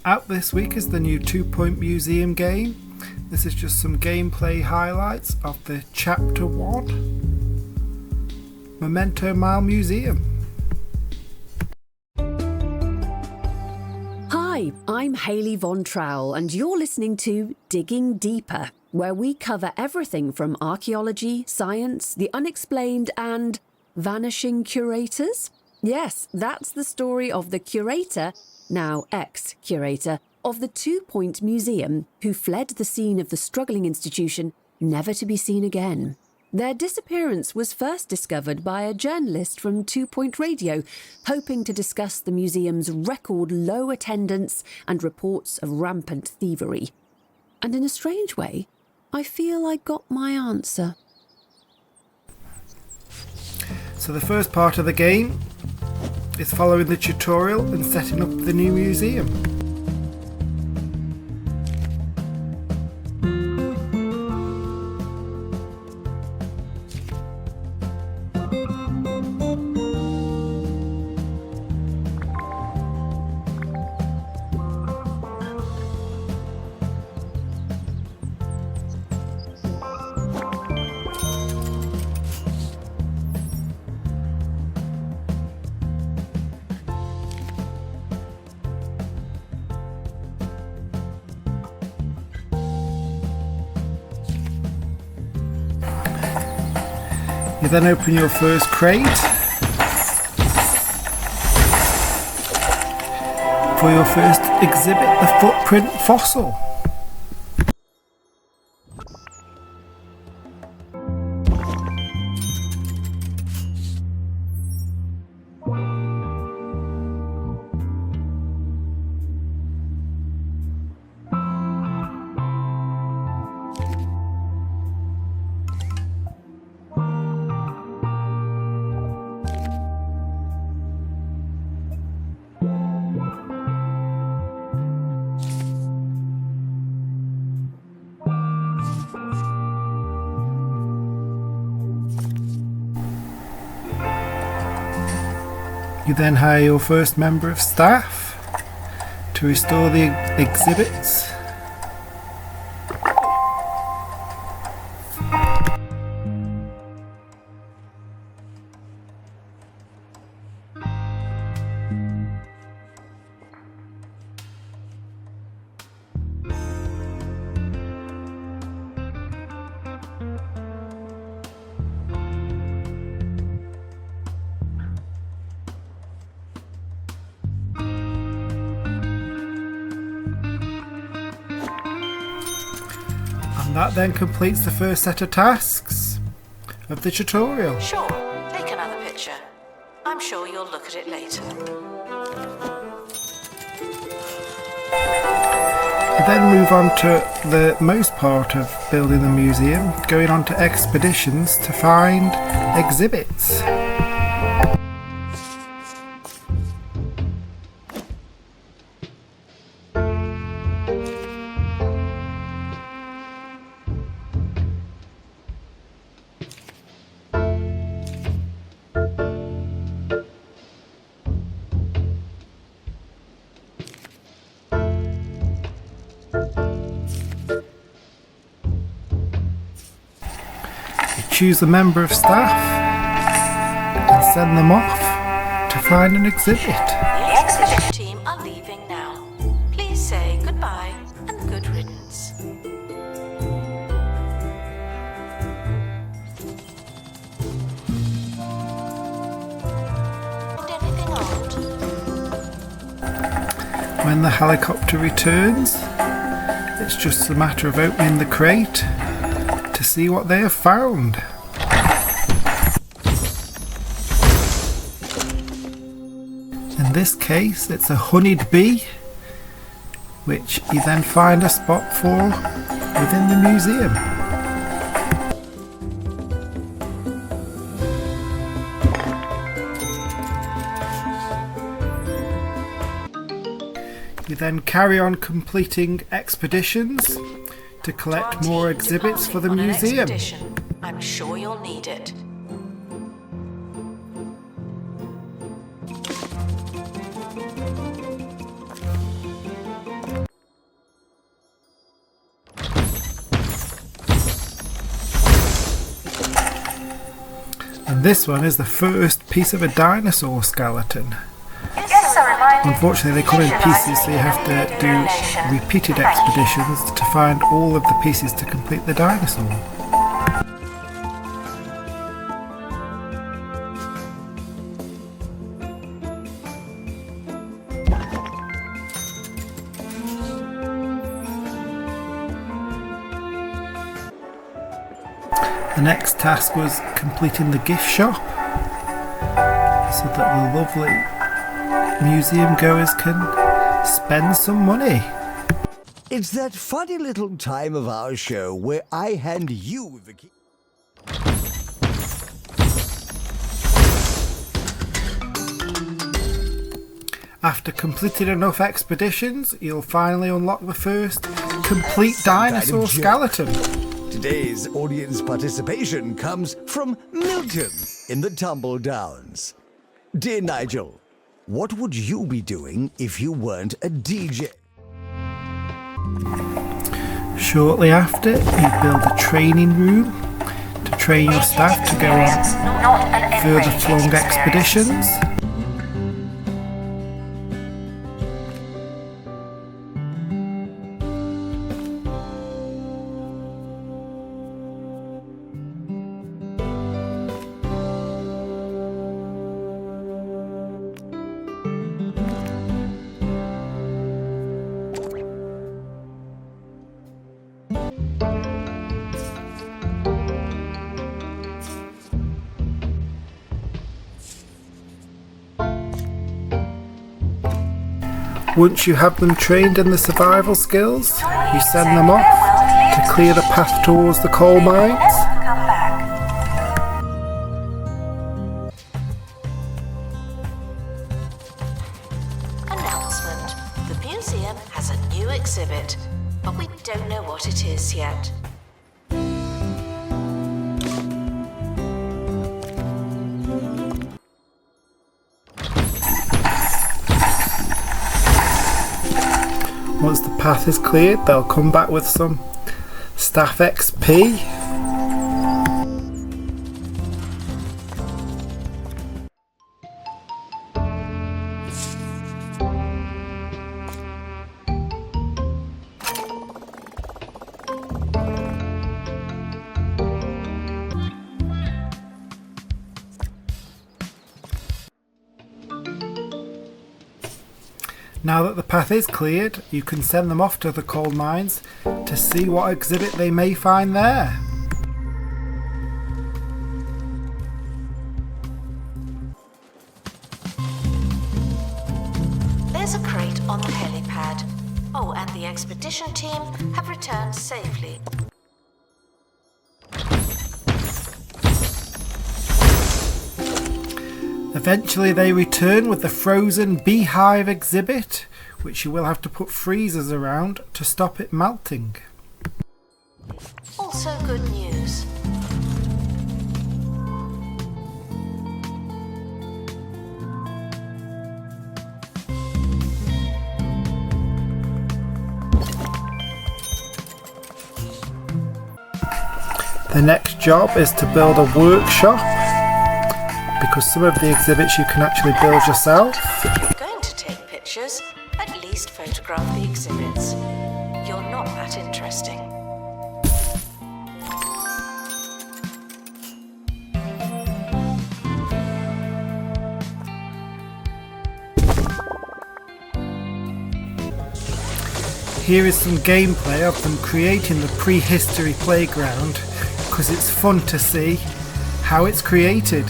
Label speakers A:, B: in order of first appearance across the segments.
A: Out this week is the new 2-Point Museum game. This is just some gameplay highlights of the Chapter 1 Memento Mile Museum.
B: Hi, I'm Hayley Von Trowell and you're listening to Digging Deeper, where we cover everything from archaeology, science, the unexplained and vanishing curators. Yes, that's the story of the curator, now ex-curator, of the 2-Point Museum, who fled the scene of the struggling institution, never to be seen again. Their disappearance was first discovered by a journalist from 2-Point Radio, hoping to discuss the museum's record low attendance and reports of rampant thievery. And in a strange way, I feel I got my answer.
A: So the first part of the game is following the tutorial and setting up the new museum. You then open your first crate for your first exhibit, the footprint fossil. You then hire your first member of staff to restore the exhibits. And that then completes the first set of tasks of the tutorial.
C: Sure, take another picture. I'm sure you'll look at it later.
A: You then move on to the most part of building the museum, going on to expeditions to find exhibits. Choose a member of staff and send them off to find an exhibit.
C: The exhibition team are leaving now. Please say goodbye and good riddance. Anything odd?
A: When the helicopter returns, it's just a matter of opening the crate to see what they have found. In this case, it's a honeyed bee, which you then find a spot for within the museum. You then carry on completing expeditions to collect more exhibits for the museum.
C: I'm sure you'll need it.
A: And this one is the first piece of a dinosaur skeleton. Unfortunately they come in pieces, so you have to do repeated expeditions to find all of the pieces to complete the dinosaur. The next task was completing the gift shop so that the lovely museum goers can spend some money.
D: It's that funny little time of our show where I hand you the key.
A: After completing enough expeditions, you'll finally unlock the first complete dinosaur skeleton.
D: Today's audience participation comes from Milton in the Tumble Downs. Dear Nigel, what would you be doing if you weren't a DJ?
A: Shortly after, you build a training room to train your staff to go on further flung expeditions. Once you have them trained in the survival skills, you send them off to clear the path towards the coal mines.
C: Announcement. The museum has a new exhibit, but we don't know what it is yet.
A: Once the path is cleared, they'll come back with some staff XP. Now that the path is cleared, you can send them off to the coal mines to see what exhibit they may find there.
C: There's a crate on the helipad. Oh, and the expedition team have returned safely.
A: Eventually they return with the frozen beehive exhibit, which you will have to put freezers around to stop it melting.
C: Also good news.
A: The next job is to build a workshop, because some of the exhibits you can actually build yourself.
C: If you're going to take pictures, at least photograph the exhibits. You're not that interesting.
A: Here is some gameplay of them creating the prehistory playground, because it's fun to see how it's created.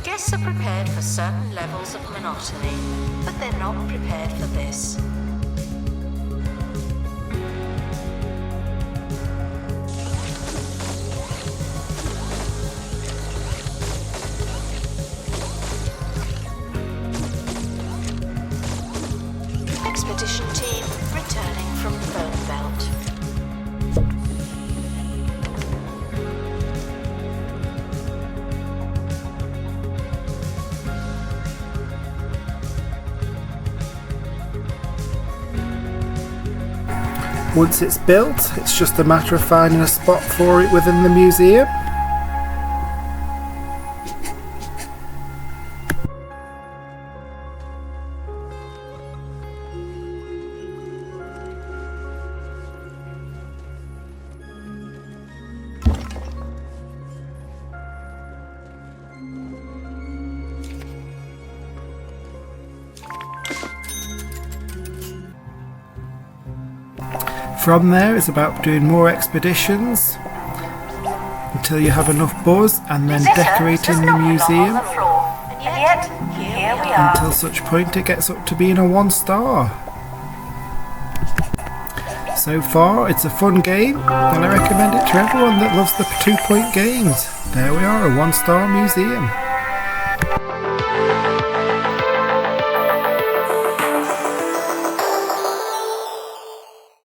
C: Guests are prepared for certain levels of monotony, but they're not prepared for this. Expedition team returning from Bone Belt.
A: Once it's built, it's just a matter of finding a spot for it within the museum. From there, it's about doing more expeditions until you have enough buzz, and then decorating the museum until such point it gets up to being a 1-star. So far, it's a fun game, and I recommend it to everyone that loves the 2-point games. There we are, a 1-star museum.